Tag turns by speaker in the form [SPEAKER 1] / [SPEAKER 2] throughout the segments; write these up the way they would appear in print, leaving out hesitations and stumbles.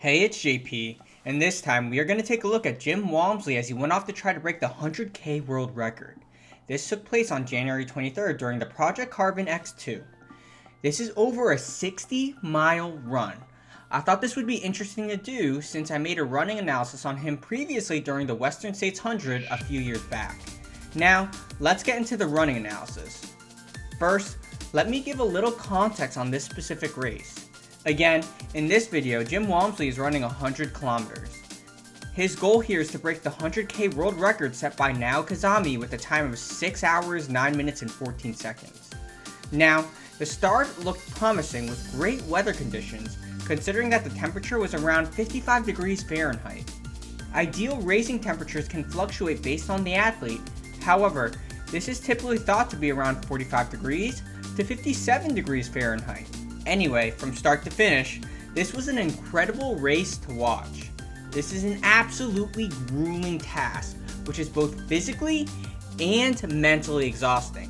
[SPEAKER 1] Hey, it's JP, and this time we are going to take a look at Jim Walmsley as he went off to try to break the 100K world record. This took place on January 23rd during the Project Carbon X2. This is over a 60-mile run. I thought this would be interesting to do since I made a running analysis on him previously during the Western States 100 a few years back. Now, let's get into the running analysis. First, let me give a little context on this specific race. Again, in this video, Jim Walmsley is running 100 kilometers. His goal here is to break the 100K world record set by Nao Kazami with a time of 6 hours, 9 minutes, and 14 seconds. Now, the start looked promising with great weather conditions, considering that the temperature was around 55 degrees Fahrenheit. Ideal racing temperatures can fluctuate based on the athlete. However, this is typically thought to be around 45 degrees to 57 degrees Fahrenheit. Anyway, from start to finish, this was an incredible race to watch. This is an absolutely grueling task, which is both physically and mentally exhausting.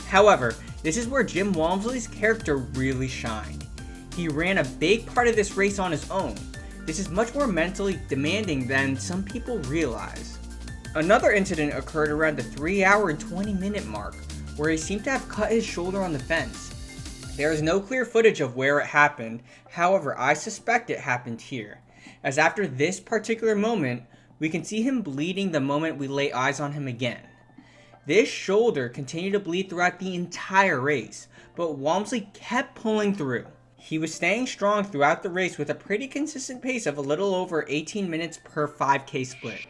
[SPEAKER 1] However, this is where Jim Walmsley's character really shined. He ran a big part of this race on his own. This is much more mentally demanding than some people realize. Another incident occurred around the 3 hour and 20 minute mark, where he seemed to have cut his shoulder on the fence. There is no clear footage of where it happened, however I suspect it happened here, as after this particular moment, we can see him bleeding the moment we lay eyes on him again. This shoulder continued to bleed throughout the entire race, but Walmsley kept pulling through. He was staying strong throughout the race with a pretty consistent pace of a little over 18 minutes per 5K split,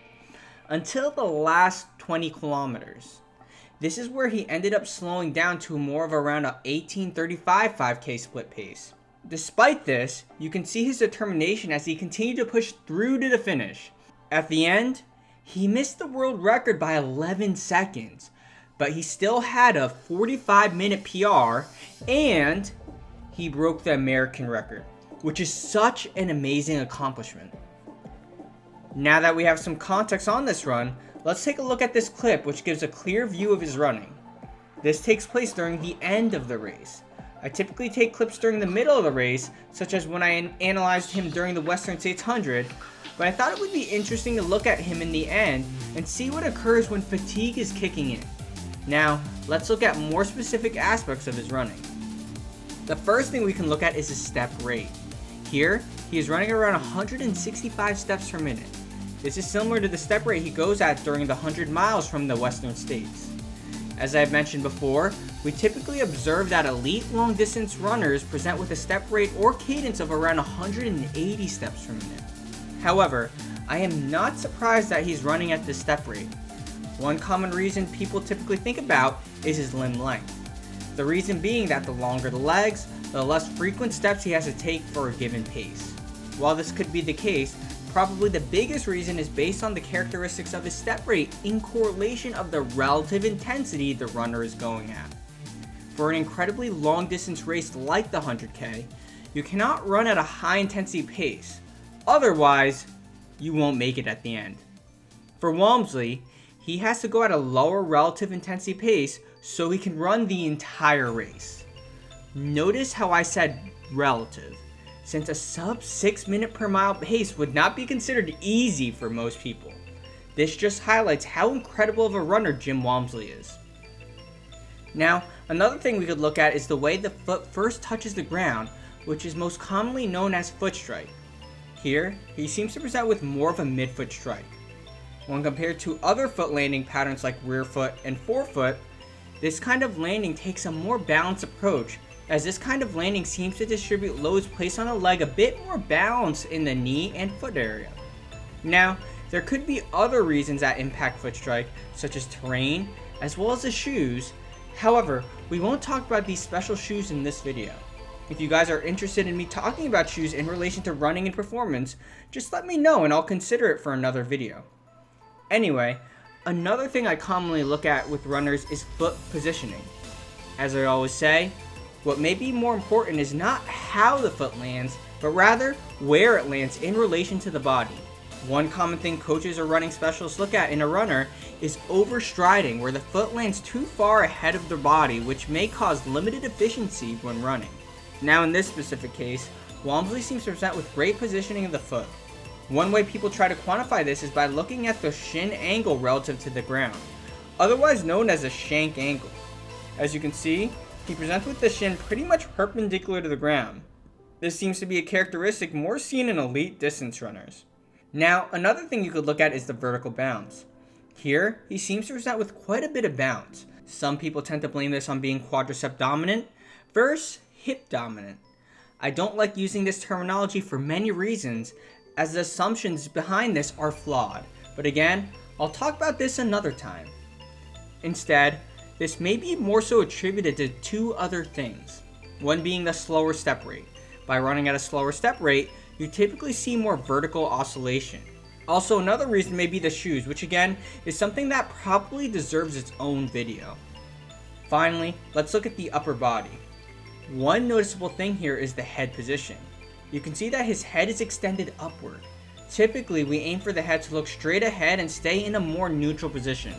[SPEAKER 1] until the last 20 kilometers. This is where he ended up slowing down to more of around a 18:35 5K split pace. Despite this, you can see his determination as he continued to push through to the finish. At the end, he missed the world record by 11 seconds, but he still had a 45-minute PR, and he broke the American record, which is such an amazing accomplishment. Now that we have some context on this run, let's take a look at this clip which gives a clear view of his running. This takes place during the end of the race. I typically take clips during the middle of the race, such as when I analyzed him during the Western States 100, but I thought it would be interesting to look at him in the end and see what occurs when fatigue is kicking in. Now, let's look at more specific aspects of his running. The first thing we can look at is his step rate. Here, he is running around 165 steps per minute. This is similar to the step rate he goes at during the 100 miles from the Western States. As I've mentioned before, we typically observe that elite long distance runners present with a step rate or cadence of around 180 steps per minute. However, I am not surprised that he's running at this step rate. One common reason people typically think about is his limb length. The reason being that the longer the legs, the less frequent steps he has to take for a given pace. While this could be the case, probably the biggest reason is based on the characteristics of his step rate in correlation of the relative intensity the runner is going at. For an incredibly long distance race like the 100K, you cannot run at a high intensity pace, otherwise you won't make it at the end. For Walmsley, he has to go at a lower relative intensity pace so he can run the entire race. Notice how I said relative, since a sub 6 minute per mile pace would not be considered easy for most people. This just highlights how incredible of a runner Jim Walmsley is. Now, another thing we could look at is the way the foot first touches the ground, which is most commonly known as foot strike. Here, he seems to present with more of a midfoot strike. When compared to other foot landing patterns like rear foot and forefoot, this kind of landing takes a more balanced approach, as this kind of landing seems to distribute loads placed on a leg a bit more balanced in the knee and foot area. Now, there could be other reasons that impact foot strike, such as terrain, as well as the shoes. However, we won't talk about these special shoes in this video. If you guys are interested in me talking about shoes in relation to running and performance, just let me know and I'll consider it for another video. Anyway, another thing I commonly look at with runners is foot positioning. As I always say, what may be more important is not how the foot lands, but rather where it lands in relation to the body. One common thing coaches or running specialists look at in a runner is overstriding, where the foot lands too far ahead of the body, which may cause limited efficiency when running. Now in this specific case, Walmsley seems to present with great positioning of the foot. One way people try to quantify this is by looking at the shin angle relative to the ground, otherwise known as a shank angle. As you can see, he presents with the shin pretty much perpendicular to the ground. This seems to be a characteristic more seen in elite distance runners. Now, another thing you could look at is the vertical bounce. Here, he seems to present with quite a bit of bounce. Some people tend to blame this on being quadricep dominant versus hip dominant. I don't like using this terminology for many reasons, as the assumptions behind this are flawed. But again, I'll talk about this another time. Instead, this may be more so attributed to two other things. One being the slower step rate. By running at a slower step rate, you typically see more vertical oscillation. Also, another reason may be the shoes, which again is something that probably deserves its own video. Finally, let's look at the upper body. One noticeable thing here is the head position. You can see that his head is extended upward. Typically, we aim for the head to look straight ahead and stay in a more neutral position.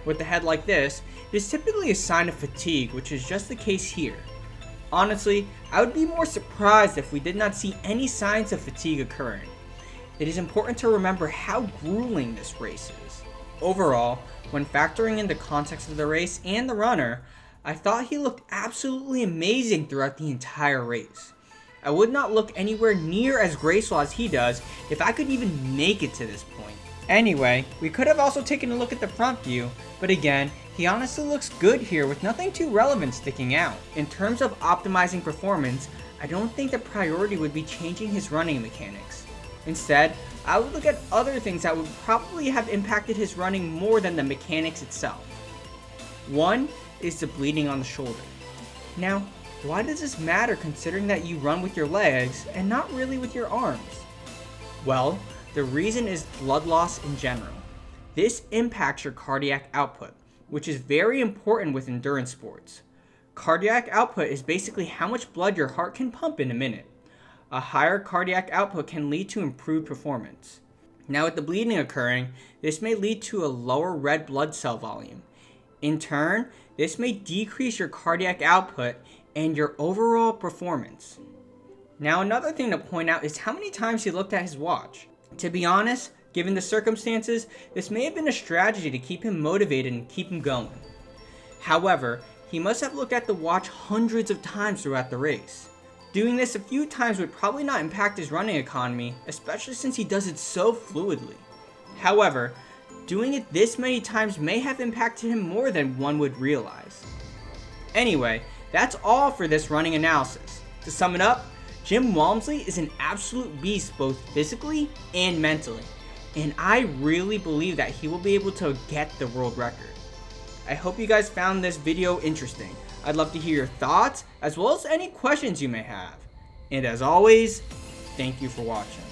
[SPEAKER 1] With the head like this, it is typically a sign of fatigue, which is just the case here. Honestly, I would be more surprised if we did not see any signs of fatigue occurring. It is important to remember how grueling this race is. Overall, when factoring in the context of the race and the runner, I thought he looked absolutely amazing throughout the entire race. I would not look anywhere near as graceful as he does if I could even make it to this point. Anyway, we could have also taken a look at the front view, but again, he honestly looks good here with nothing too relevant sticking out. In terms of optimizing performance, I don't think the priority would be changing his running mechanics. Instead, I would look at other things that would probably have impacted his running more than the mechanics itself. One is the bleeding on the shoulder. Now, why does this matter considering that you run with your legs and not really with your arms? Well, the reason is blood loss in general. This impacts your cardiac output, which is very important with endurance sports. Cardiac output is basically how much blood your heart can pump in a minute. A higher cardiac output can lead to improved performance. Now, with the bleeding occurring, this may lead to a lower red blood cell volume. In turn, this may decrease your cardiac output and your overall performance. Now, another thing to point out is how many times he looked at his watch. To be honest, given the circumstances, this may have been a strategy to keep him motivated and keep him going. However, he must have looked at the watch hundreds of times throughout the race. Doing this a few times would probably not impact his running economy, especially since he does it so fluidly. However, doing it this many times may have impacted him more than one would realize. Anyway, that's all for this running analysis. To sum it up, Jim Walmsley is an absolute beast both physically and mentally, and I really believe that he will be able to get the world record. I hope you guys found this video interesting. I'd love to hear your thoughts as well as any questions you may have. And as always, thank you for watching.